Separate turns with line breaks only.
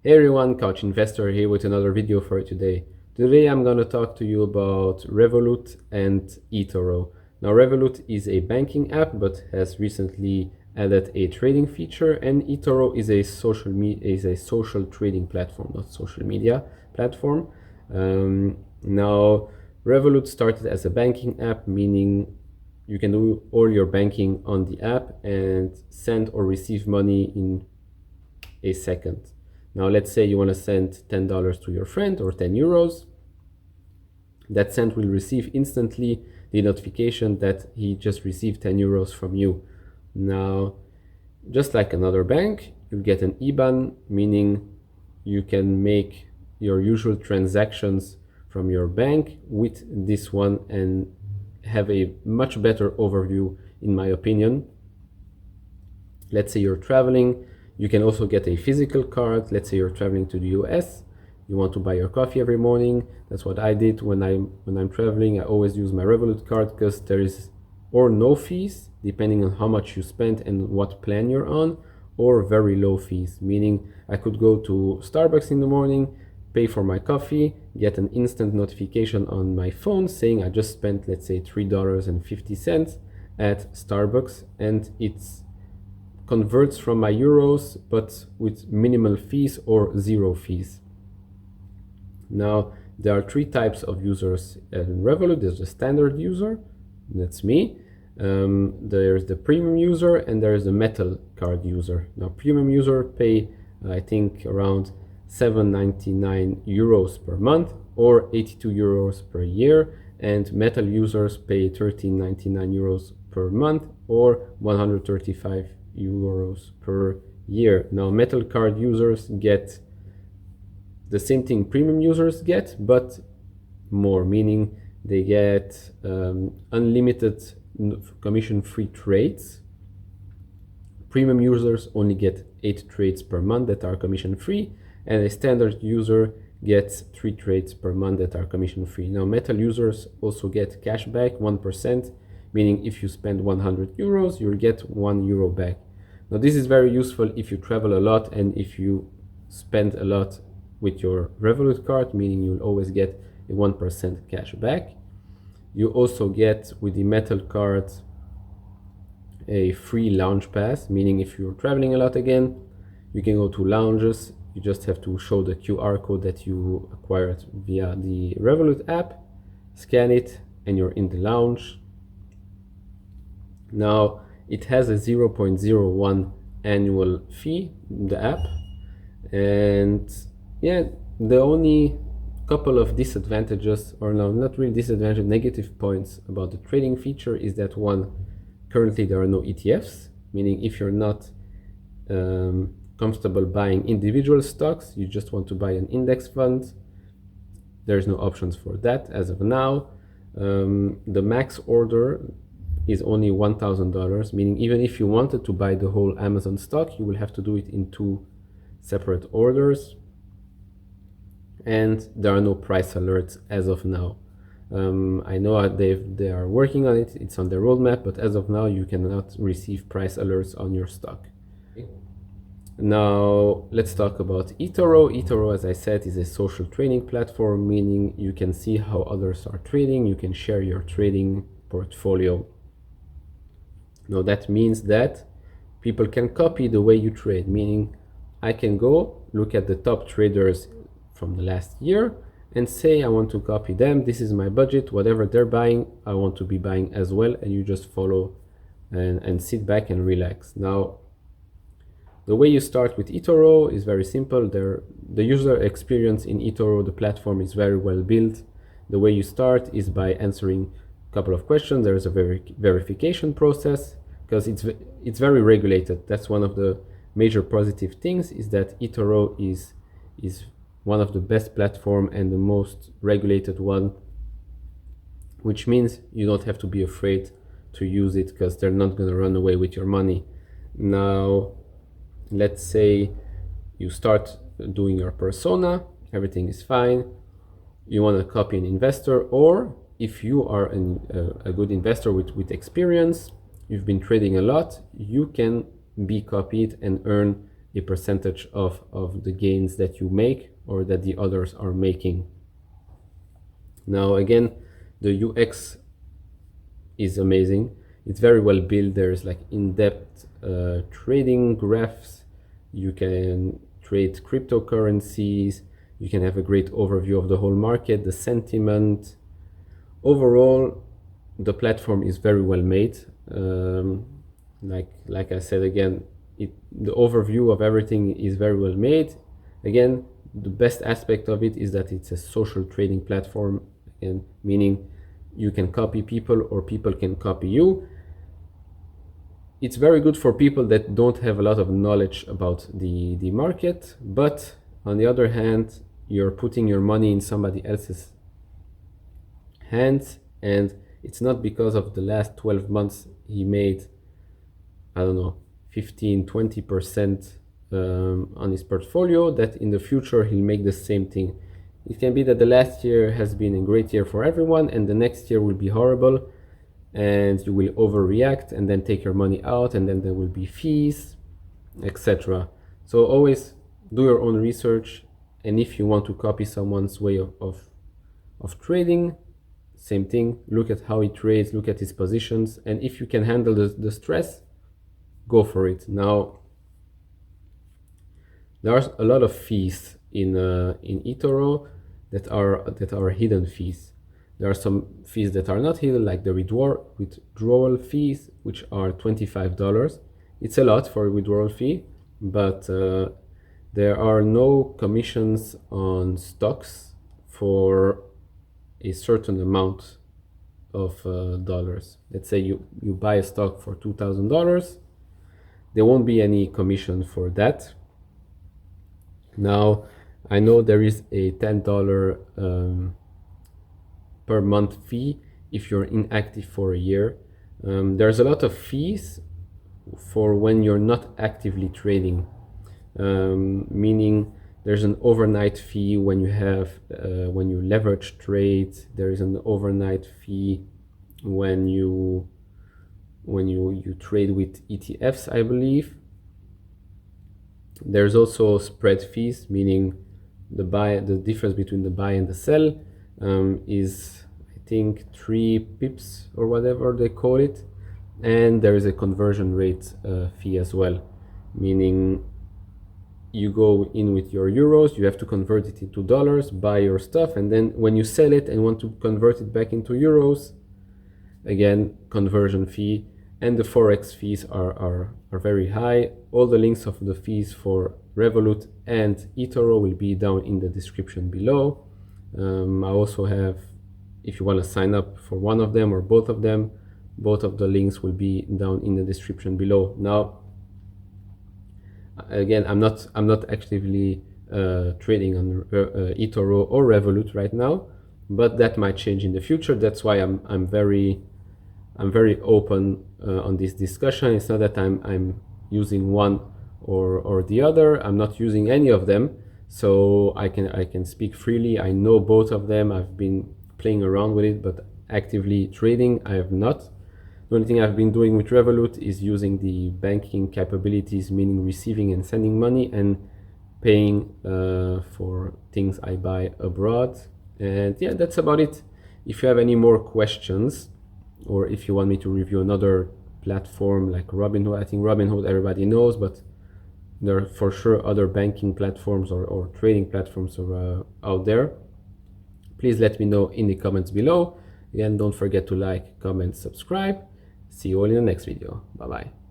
Hey everyone, Couch Investor here with another video for today. Today I'm going to talk to you about Revolut and Etoro. Now Revolut is a banking app but has recently added a trading feature, and Etoro is a social trading platform, not social media platform. Now Revolut started as a banking app, meaning you can do all your banking on the app and send or receive money in a second. Now, let's say you want to send $10 to your friend or 10 euros. That send will receive instantly the notification that he just received 10 euros from you. Now, just like another bank, you get an IBAN, meaning you can make your usual transactions from your bank with this one and have a much better overview, in my opinion. Let's say you're traveling. You can also get a physical card. Let's say you're traveling to the US. You want to buy your coffee every morning. That's what I did when I'm traveling. I always use my Revolut card because there is or no fees depending on how much you spend and what plan you're on, or very low fees, meaning I could go to Starbucks in the morning, pay for my coffee, get an instant notification on my phone saying I just spent, let's say, $3.50 at Starbucks, and it's converts from my euros but with minimal fees or zero fees. Now there are three types of users in Revolut. There's the standard user, that's me. There's the premium user, and there's the metal card user. Now premium user pay I think around 7.99 euros per month or 82 euros per year, and metal users pay 13.99 euros per month or 135 euros per year. Now metal card users get the same thing premium users get, but more, meaning they get unlimited commission-free trades. Premium users only get 8 trades per month that are commission-free, and a standard user gets 3 trades per month that are commission-free. Now metal users also get cash back 1%, meaning if you spend 100 euros, you'll get 1 euro back. Now this is very useful if you travel a lot and if you spend a lot with your Revolut card, meaning you'll always get a 1% cash back. You also get with the metal card a free lounge pass, meaning if you're traveling a lot again, you can go to lounges. You just have to show the QR code that you acquired via the Revolut app, scan it, and you're in the lounge. Now it has a 0.01 annual fee, the app, and yeah, the only couple of disadvantages, or no, not really disadvantage, negative points about the trading feature is that one, currently there are no ETFs, meaning if you're not comfortable buying individual stocks, you just want to buy an index fund, there's no options for that as of now. The max order is only $1,000, meaning even if you wanted to buy the whole Amazon stock, you will have to do it in 2 separate orders. And there are no price alerts as of now. I know they are working on it, it's on their roadmap, but as of now you cannot receive price alerts on your stock. Now let's talk about Etoro. Etoro, as I said, is a social trading platform, meaning you can see how others are trading, you can share your trading portfolio. Now that means that people can copy the way you trade, meaning I can go look at the top traders from the last year and say I want to copy them, this is my budget, whatever they're buying I want to be buying as well, and you just follow and sit back and relax. Now the way you start with Etoro is very simple. The user experience in Etoro, the platform, is very well built. The way you start is by answering a couple of questions. There is a verification process because it's very regulated. That's one of the major positive things, is that Etoro is one of the best platform and the most regulated one, which means you don't have to be afraid to use it because they're not going to run away with your money. Now let's say you start doing your persona, everything is fine, you want to copy an investor, or if you are a good investor with experience, you've been trading a lot, you can be copied and earn a percentage of the gains that you make or that the others are making. Now again, the UX is amazing. It's very well built. There's like in-depth trading graphs. You can trade cryptocurrencies. You can have a great overview of the whole market, the sentiment. Overall, the platform is very well made. Like I said again, the overview of everything is very well made. Again, the best aspect of it is that it's a social trading platform, and meaning you can copy people or people can copy you. It's very good for people that don't have a lot of knowledge about the market, but on the other hand, you're putting your money in somebody else's hands, and it's not because of the last 12 months he made, I don't know, 15-20% on his portfolio, that in the future he'll make the same thing. It can be that the last year has been a great year for everyone and the next year will be horrible, and you will overreact and then take your money out, and then there will be fees, etc. So always do your own research, and if you want to copy someone's way of trading, same thing, look at how he trades, look at his positions, and if you can handle the stress, go for it. Now, there are a lot of fees in Etoro that are hidden fees. There are some fees that are not hidden, like the withdrawal fees, which are $25. It's a lot for a withdrawal fee, but there are no commissions on stocks for a certain amount of dollars. Let's say you buy a stock for $2,000. There won't be any commission for that. Now, I know there is a $10 per month fee if you're inactive for a year. There's a lot of fees for when you're not actively trading, meaning there's an overnight fee when you have when you leverage trades. There is an overnight fee when you trade with ETFs, I believe. There's also spread fees, meaning the difference between the buy and the sell is, I think, 3 pips or whatever they call it. And there is a conversion rate fee as well, meaning you go in with your euros, you have to convert it into dollars, buy your stuff, and then when you sell it and want to convert it back into euros, again, conversion fee. And the forex fees are very high. All the links of the fees for Revolut and Etoro will be down in the description below. I also have, if you want to sign up for one of them or both of them, both of the links will be down in the description below. Now, again, I'm not actively trading on Etoro or Revolut right now, but that might change in the future. That's why I'm very open on this discussion. It's not that I'm using one or the other. I'm not using any of them, so I can speak freely. I know both of them. I've been playing around with it, but actively trading I have not. The only thing I've been doing with Revolut is using the banking capabilities, meaning receiving and sending money and paying for things I buy abroad. And yeah, that's about it. If you have any more questions, or if you want me to review another platform like Robinhood, I think Robinhood everybody knows, but there are for sure other banking platforms or trading platforms out there. Please let me know in the comments below. Again, don't forget to like, comment, subscribe. See you all in the next video. Bye bye.